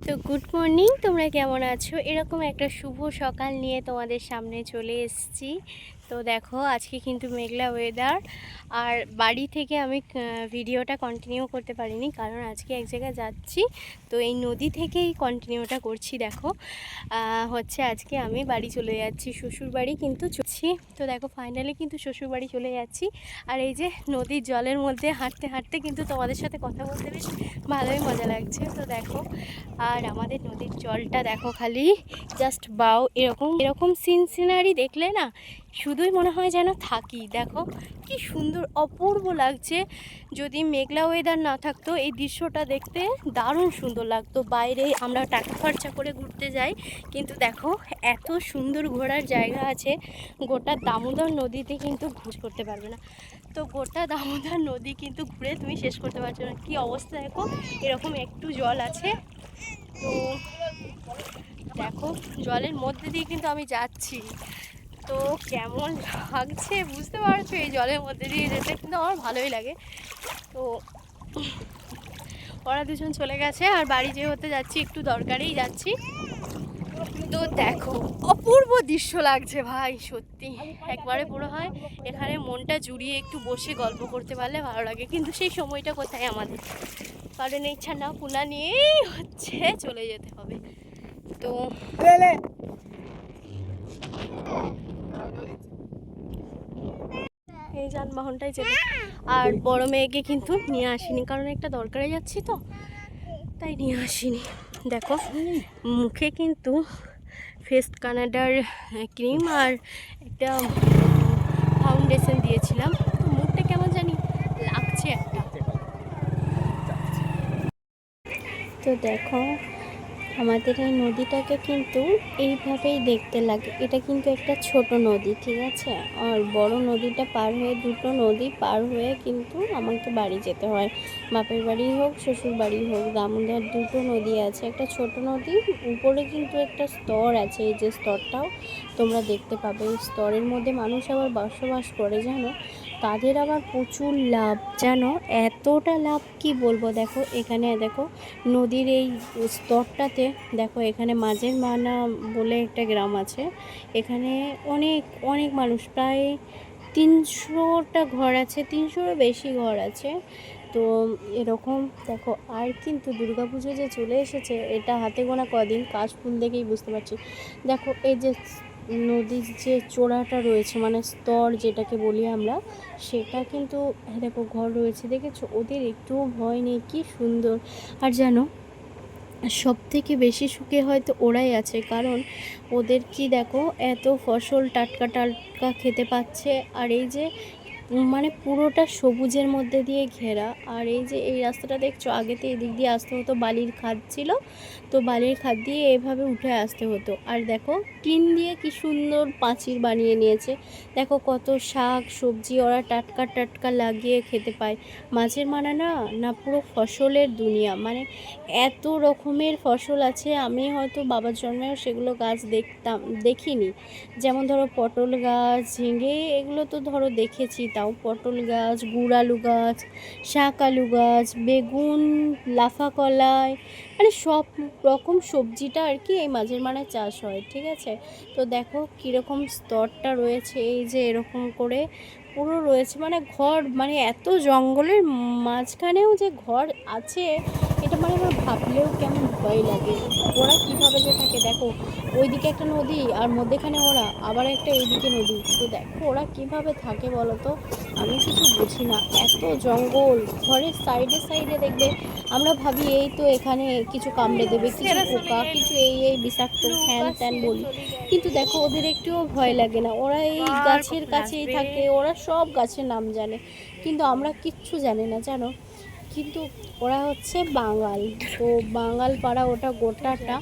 তো good morning, তোমরা কেমন আছো? এরকম একটা শুভ সকাল নিয়ে তোমাদের সামনে চলে এসেছি। তো দেখো, আজকে কিন্তু মেঘলা ওয়েদার। আর বাড়ি থেকে আমি ভিডিওটা কন্টিনিউ করতে পারিনি, কারণ আজকে এক জায়গায় যাচ্ছি। তো এই নদী থেকেই কন্টিনিউটা করছি। দেখো হচ্ছে আজকে আমি বাড়ি চলে যাচ্ছি, শ্বশুর বাড়ি কিন্তু চলছি। তো দেখো ফাইনালি কিন্তু শ্বশুর বাড়ি চলে যাচ্ছি। আর এই যে নদীর জলের মধ্যে হাঁটতে হাঁটতে কিন্তু তোমাদের সাথে কথা বলতে বেশ ভালোই মজা লাগছে। তো দেখো, আর আমাদের নদীর জলটা দেখো, খালি জাস্ট বাও। এরকম এরকম সিনারি দেখলে না শুধুই মনে হয় যেন থাকি। দেখো কি সুন্দর, অপূর্ব লাগছে। যদি মেঘলা ওয়েদার না থাকতো এই দৃশ্যটা দেখতে দারুণ সুন্দর লাগতো। বাইরে আমরা টাকা খরচা করে ঘুরতে যাই, কিন্তু দেখো এত সুন্দর ঘোরার জায়গা আছে। গোটা দামোদর নদীতে কিন্তু ঘুষ করতে পারবে না। তো গোটা দামোদর নদী কিন্তু ঘুরে তুমি শেষ করতে পারছো না। কি অবস্থা দেখো, এরকম একটু জল আছে। তো দেখো জলের মধ্যে দিয়ে কিন্তু আমি যাচ্ছি। তো কেমন লাগছে বুঝতে পারছো? এই জলের মধ্যে দিয়ে যেতে কিন্তু আমার ভালোই লাগে। তো ওরা দুজন চলে গেছে, আর বাড়ি যে হতে যাচ্ছি, একটু দরকারেই যাচ্ছি। তো দেখো অপূর্ব দৃশ্য লাগছে ভাই, সত্যি একবারে পুরো হয় এখানে মনটা জুড়িয়ে একটু বসে গল্প করতে পারলে ভালো লাগে। কিন্তু সেই সময়টা কোথায় আমাদের, কারণ এই ছানা পুনা নিয়েই হচ্ছে চলে যেতে হবে। তো এই যানবাহনটাই চলে। আর বড় মেয়েকে কিন্তু নিয়ে আসিনি, কারণ একটা দরকারে যাচ্ছি, তো তাই নিয়ে আসিনি। দেখো মুখে কিন্তু ফেস কানাডার ক্রিম আর একটা ফাউন্ডেশন দিয়েছিলাম। তো মুখটা কেমন জানি লাগছে একটা। তো দেখো আমাদের এই নদীটাকে কিন্তু এইভাবেই দেখতে লাগে। এটা কিন্তু একটা ছোট নদী, ঠিক আছে? আর বড় নদীটা পার হয়ে, দুটো নদী পার হয়ে কিন্তু আমাকে বাড়ি যেতে হয়। বাপের বাড়ি হোক, শ্বশুর বাড়ি হোক, দামোদর দুটো নদী আছে। একটা ছোট নদী, উপরে কিন্তু একটা স্তর আছে। এই যে স্তরটাও তোমরা দেখতে পাবে, এই স্তরের মধ্যে মানুষ আবার বসবাস করে, জানো? তাদের আবার প্রচুর লাভ, জানো? এতটা লাভ কি বলবো। দেখো এখানে দেখো নদীর এই স্তরটাতে, দেখো এখানে মাঝের মানা বলে একটা গ্রাম আছে। এখানে অনেক অনেক মানুষ, প্রায় 300টা ঘর আছে, 300-এর বেশি ঘর আছে। তো এরকম দেখো। আর কিন্তু দুর্গাপুজো যে চলে এসেছে, এটা হাতে গোনা কদিন, কাশফুল দেখেই বুঝতে পারছি। দেখো এই যে নদীর যে চূড়াটা রয়েছে, মানে স্তর যেটাকে বলি আমরা, সেটা কিন্তু দেখো ঘর রয়েছে, দেখেছো? ওদের একটুও ভয় নেই, কি সুন্দর। আর জানো সব থেকে বেশি সুখে হয়তো ওরাই আছে, কারণ ওদের কি দেখো এত ফসল টাটকা টাটকা খেতে পাচ্ছে। আর এই যে মানে পুরোটা সবুজের মধ্যে দিয়ে ঘেরা। আর এই যে এই রাস্তাটা দেখছো, আগেতে এদিক দিয়ে আসতে হতো, বালির খাদ ছিল, তো বালির খাদ দিয়ে এভাবে উঠে আসতে হতো। আর দেখো টিন দিয়ে কি সুন্দর পাঁচির বানিয়ে নিয়েছে। দেখো কত শাক সবজি ওরা টাটকা টাটকা লাগিয়ে খেতে পায়। মাছের মানা না না পুরো ফসলের দুনিয়া, মানে এত রকমের ফসল আছে। আমি হয়তো বাবার জন্মেও সেগুলো গাছ দেখিনি। যেমন ধরো পটল গাছ, ঝিঙে, এগুলো তো ধরো দেখেছি, তাও পটল গাছ, গুড় আলু গাছ, শাক আলু গাছ, বেগুন, লাফা কলাই, মানে সব রকম সবজিটা আর কি এই মাঝের মানে চাষ হয়, ঠিক আছে? তো দেখো কীরকম স্তরটা রয়েছে, এই যে এরকম করে পুরো রয়েছে, মানে ঘর, মানে এত জঙ্গলের মাঝখানেও যে ঘর আছে, এটা মানে আমার ভাবলেও কেমন ভয় লাগে। ওরা কীভাবে যে থাকে, দেখো ওইদিকে একটা নদী, আর মধ্যেখানে ওরা, আবার একটা এইদিকে নদী। তো দেখো ওরা কিভাবে থাকে বলো তো, আমি কিছু বুঝি না। এত জঙ্গল, ঘরের সাইডে সাইডে দেখবে, আমরা ভাবি এই তো এখানে কিছু কামড়ে দেবে, কিছু পোকা, কিছু এই বিষাক্ত হ্যান ত্যান বলি, কিন্তু দেখো ওদের একটুও ভয় লাগে না। ওরা এই গাছের কাছেই থাকে, ওরা সব গাছের নাম জানে, কিন্তু আমরা কিচ্ছু জানি না, জানো? কিন্তু ওরা হচ্ছে বাঙাল, তো বাঙাল পাড়া ওটা গোটাটা।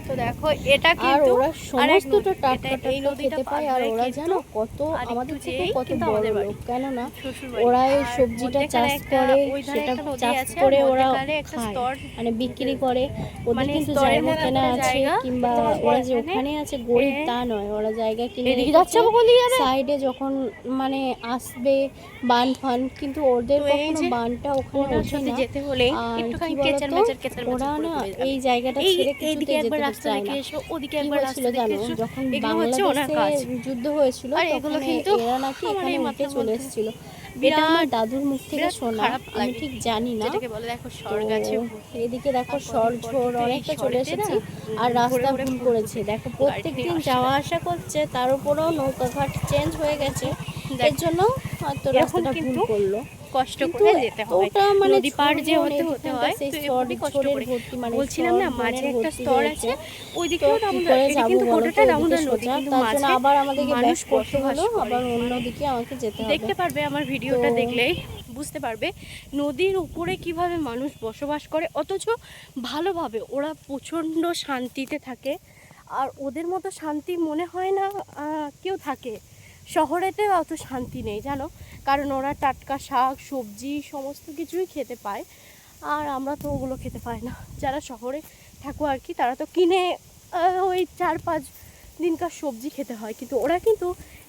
তো দেখো এটা কিন্তু, আর ওরা সমস্তটা টাটকা টাটকা খেতে পায়। আর ওরা জানো কত আমাদের থেকে কত বড় লোক, কেননা ওরা এই সবজিটা চাষ করে, সেটা চাষ করে ওরা খায়, মানে বিক্রি করে। ওদের কিন্তু জায়গা কেনা আছে, কিংবা ওরা যে ওখানে আছে গরিব তা নয়, ওরা জায়গা কিনে সাইডে যখন মানে আসবে বান ফান, কিন্তু ওদের কখনো বানটা ওখানে সাথে যেতে হলে একটুখানি কেচার মেচার ওরা না এই জায়গাটা ছেড়ে এইদিকে একবার রাস্তা দেখে এসো, ওদিকে একবার রাস্তা দেখে এসো, যখন এগুলো হচ্ছে ওনার কাজ। যুদ্ধ হয়েছিল এগুলো কিন্তু এরা নাকি এখানে উঠে চলে এসেছিল। এটা বিরাট আমার দাদুর মুখ থেকে শোনা, আমি ঠিক জানি না। যেটাকে বলে দেখো স্বর্গ আছে, এদিকে দেখো ঝড় অনেকটা চলে এসেছে আর রাস্তা ভুল করেছে। দেখো প্রত্যেকদিন যাওয়া আসা করছে, তার উপরেও নৌকাঘাট চেঞ্জ হয়ে গেছে, এর জন্য হয়তো রাস্তাটা ভুল করলো। কষ্ট করে যেতে হয়, মানে নদী পার যে হতে হয়, তো এমনি কষ্ট করে। বলছিলাম না মাঝে একটা স্তর আছে, ওইদিকেও দামোদর, এটা কিন্তু গোটাটা দামোদর নদী, কিন্তু মাঝে আবার আমাদেরকে মানুষ করতে হলো, বসবাস আবার অন্যদিকে আমাকে যেতে হবে। দেখতে পারবে আমার ভিডিওটা দেখলেই বুঝতে পারবে নদীর উপরে কিভাবে মানুষ বসবাস করে, অথচ ভালোভাবে। ওরা প্রচণ্ড শান্তিতে থাকে, আর ওদের মতো শান্তি মনে হয় না কেউ থাকে। শহরেতে অত শান্তি নেই জানো, কারণ ওরা টাটকা শাক সবজি সমস্ত কিছুই খেতে পায়, আর আমরা তো ওগুলো খেতে পাই না। যারা শহরে থাকো আর কি, তারা তো কিনে ওই 4-5 দিনকার সবজি খেতে হয়, কিন্তু ওরা কিন্তু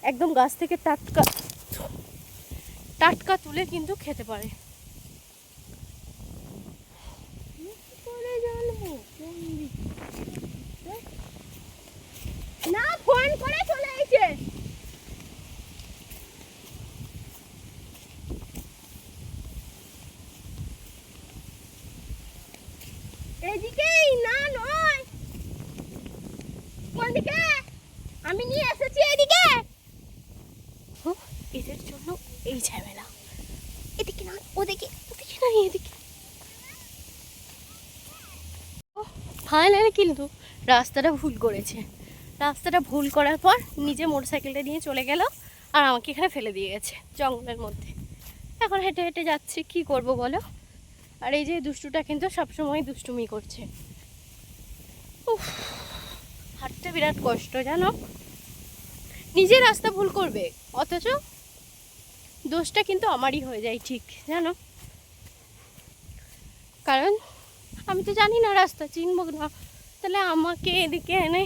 একদম গাছ থেকে টাটকা টাটকা তুলে কিন্তু খেতে পারে। না ফোন করে চলে এসে এদিকেই, না নয় কোন দিকে, আমি নিয়ে এসেছি এদিকে। এদের জন্য এই ঝামেলা, এদিকে না ওদিকে, ওদিকে না এদিকে। ফাইনালি কিন্তু রাস্তাটা ভুল করেছে, রাস্তাটা ভুল করার পর নিজে মোটরসাইকেলটা নিয়ে চলে গেল, আর আমাকে এখানে ফেলে দিয়ে গেছে জঙ্গলের মধ্যে। এখন হেঁটে হেঁটে যাচ্ছি, কি করব বলো। আর এই যে দুষ্টুটা কিন্তু সবসময় দুষ্টুমি করছে। হাঁটতে বিরাট কষ্ট জানো, নিজে রাস্তা ভুল করবে অথচ দোষটা কিন্তু আমারই হয়ে যায় ঠিক জানো, কারণ আমি তো জানি না রাস্তা, চিনব না, তাহলে আমাকে এদিকে এনে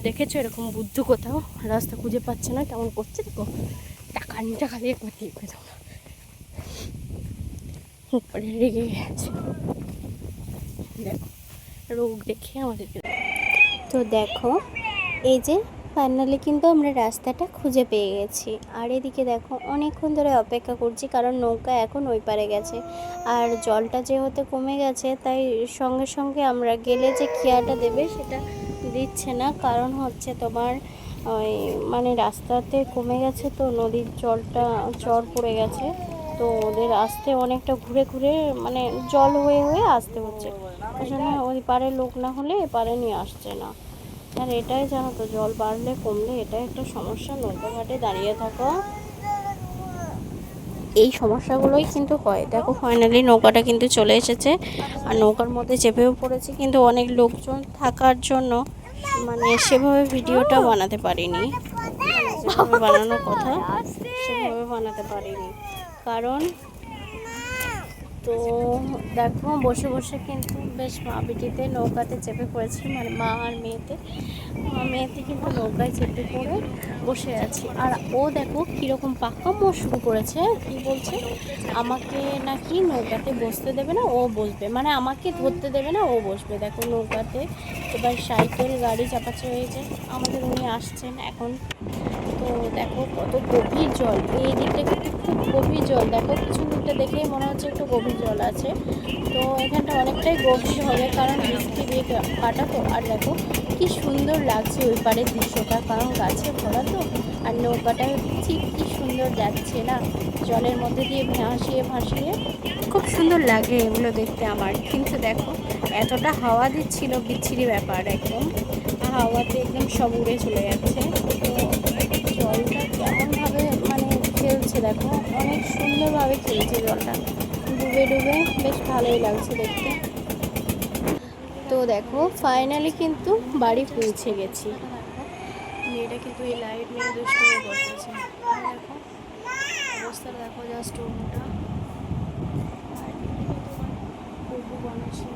দেখেছো এরকম বুদ্ধ কোথাও রাস্তা খুঁজে পাচ্ছে না কেমন করছে, দেখো টাকা দিয়ে কোথায় পেতাম না, উপরে রেগে গেছে দেখো, রোগ দেখে আমাদেরকে। তো দেখো এই যে ফাইনালি কিন্তু আমরা রাস্তাটা খুঁজে পেয়ে গেছি, আর এদিকে দেখো অনেকক্ষণ ধরে অপেক্ষা করছি, কারণ নৌকা এখন ওই পারে গেছে, আর জলটা যেহেতু কমে গেছে তাই সঙ্গে সঙ্গে আমরা গেলে যে খেয়াটা দেবে সেটা দিচ্ছে না, কারণ হচ্ছে তোমার ওই মানে রাস্তাতে কমে গেছে, তো নদীর জলটা চর পড়ে গেছে, তো ওদের আসতে অনেকটা ঘুরে ঘুরে মানে জল হয়ে হয়ে আসতে হচ্ছে, ওই জন্য ওই পারে লোক না হলে এপারে নিয়ে আসছে না। আর এটাই জানো তো, জল বাড়লে কমলে এটাই একটা সমস্যা, নৌকাঘাটে দাঁড়িয়ে থাকা এই সমস্যাগুলোই কিন্তু হয়। দেখো ফাইনালি নৌকাটা কিন্তু চলে এসেছে, আর নৌকার মধ্যে চেপেও পড়েছি, কিন্তু অনেক লোকজন থাকার জন্য মানে সেভাবে ভিডিওটা বানাতে পারিনি, যেভাবে বানানোর কথা সেভাবে বানাতে পারিনি, কারণ তো দেখো বসে বসে কিন্তু বেশ মা বেটিতে নৌকাতে চেপে পড়েছি, মানে মা আর মেয়েতে কিন্তু নৌকায় চেপে পড়ে বসে আছি, আর ও দেখো কীরকম পাকামো শুরু করেছে, কি বলছে আমাকে নাকি নৌকাতে বসতে দেবে না, ও বসবে, মানে আমাকে ধরতে দেবে না, ও বসবে। দেখো নৌকাতে এবার সাইকেল গাড়ি চাপাচ্ছে হয়েছে, আমাদের উনি আসছেন এখন। তো দেখো কত গভীর জল, এই দিকটা কিন্তু খুব গভীর জল, দেখো কিছু দিকটা দেখেই মনে হচ্ছে একটু গভীর জল আছে, তো এখানটা অনেকটাই গভীর হবে কারণ বৃষ্টি দিয়ে কাটা তো। আর দেখো কি সুন্দর লাগছে ওই পারের দৃশ্যটা, কারণ গাছে ভরা তো, আর নৌকাটা ঠিক কি সুন্দর যাচ্ছে না জলের মধ্যে দিয়ে ভাসিয়ে ভাসিয়ে, খুব সুন্দর লাগে এগুলো দেখতে আমার। কিন্তু দেখো এতটা হাওয়া দিচ্ছিল, বিচ্ছিরি ব্যাপার একদম, হাওয়াতে একদম সব উড়ে চলে যাচ্ছে, তো জলটা কেমনভাবে মানে খেলছে দেখো, অনেক সুন্দরভাবে খেলছে জলটা, ডুবে ডুবে বেশ ভালোই লাগছে দেখতে। তো দেখো ফাইনালি কিন্তু বাড়ি পৌঁছে গেছি। মেয়েটা কিন্তু এই লাইট নিয়ে দুষ্টুমি করতেছে, দেখো অবস্থাটা দেখো, জাস্ট ওটা বানাচ্ছে